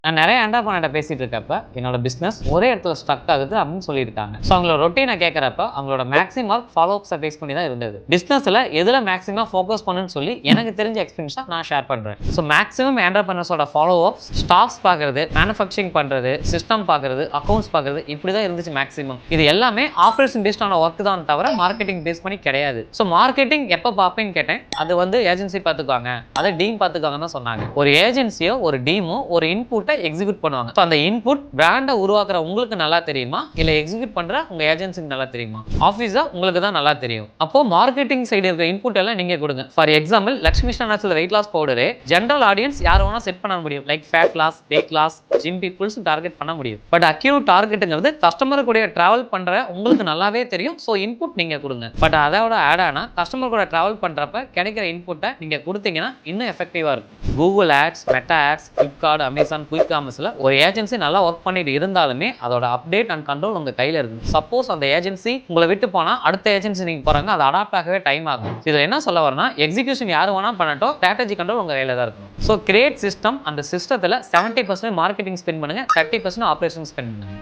நான் நிறைய என்டர்பிரனர்ட்ட பேசிட்டு இருக்கப்ப என்னோட பிசினஸ் ஒரே இடத்துல ஸ்டக் ஆகுது அப்படின்னு சொல்லியிருக்காங்க. ஸோ அவங்களோட ரொட்டீனை கேட்கறப்ப அவங்களோட மேக்ஸிமம் ஃபாலோ அப்ஸை பேஸ் பண்ணி தான் இருந்தது. பிசினஸ்ல எதுல மேக்ஸிமம் ஃபோக்கஸ் பண்ணுன்னு சொல்லி எனக்கு தெரிஞ்ச எக்ஸ்பீரியன்ஸ் தான் நான் ஷேர் பண்றேன். ஸோ மேக்ஸிமம் என்டர்பிரனர்ஸோட ஃபாலோ அப்ஸ் ஸ்டாக்ஸ் பார்க்கறது, மேனுஃபேக்சரிங் பண்றது, சிஸ்டம் பார்க்கறது, அக்கௌண்ட்ஸ் பார்க்கறது, இப்படி தான் இருந்துச்சு மேக்ஸிமம். இது எல்லாமே ஆப்ரேஷன் பேஸ்டான ஒர்க் தான் தவிர மார்க்கெட்டிங் பேஸ் பண்ணி கிடையாது. ஸோ மார்க்கெட்டிங் எப்போ பார்ப்பேன்னு கேட்டேன். அது ஏஜென்சி பார்த்துக்குவாங்க, அதை டீம் பார்த்துக்குவாங்கன்னு தான் சொன்னாங்க. ஒரு ஏஜென்சியோ ஒரு டீமோ ஒரு இன்புட் எக்ஸிக்யூட் பண்ணுவாங்க. சோ அந்த இன்புட் பிராண்ட உருவாக்குற உங்களுக்கு நல்லா தெரியுமா, இல்ல எக்ஸிக்யூட் பண்ற உங்க ஏஜென்சிக்கு நல்லா தெரியுமா? ஆபீஸா உங்களுக்கு தான் நல்லா தெரியும். அப்போ மார்க்கெட்டிங் சைடு இருக்க இன்புட் எல்லாம் நீங்க கொடுங்க. ஃபார் எக்ஸாம்பிள், லட்சுமி ஸ்டாண்டர்ட்ஸ்ல weight loss powder general audience யார் வேணா செட் பண்ண முடியும். Like fat loss, weight loss, gym peoples target பண்ண முடியும். பட் அக்யூட் டார்கெட்ங்கிறது கஸ்டமர் கூட டிராவல் பண்ற உங்களுக்கு நல்லாவே தெரியும். சோ இன்புட் நீங்க கொடுங்க. பட் அதோட ஆட் ஆனா கஸ்டமர் கூட டிராவல் பண்றப்ப கிடைக்கிற இன்புட்டை நீங்க கொடுத்தீங்கன்னா இன்னும் எஃபெக்டிவா இருக்கும். Google ads, Meta ads, Flipkart, Amazon, quick காமர்ஸ்ல ஒரு ஏஜென்சி நல்லா ஒர்க் பண்ணிட்டு இருந்தாலுமே அதோட அப்டேட் அண்ட் கண்ட்ரோல் உங்க கையில இருக்கு. சப்போஸ் அந்த ஏஜென்சி உங்களை விட்டு போனா அடுத்த ஏஜென்சி நீங்க போறாங்க, அது அடாப்ட் ஆகவே டைம் ஆகும். இதுல என்ன சொல்ல வரனா, எக்ஸிகியூஷன் யாரு வேணா பண்ணட்டும், ஸ்ட்ராட்டஜி கண்ட்ரோல் உங்க கையில தான் இருக்கும். ஸோ கிரியேட் சிஸ்டம், அந்த சிஸ்டத்துல 70% மார்க்கெட்டிங் ஸ்பெண்ட் பண்ணுங்க, 30% ஆப்ரேஷன் ஸ்பெண்ட் பண்ணுங்க.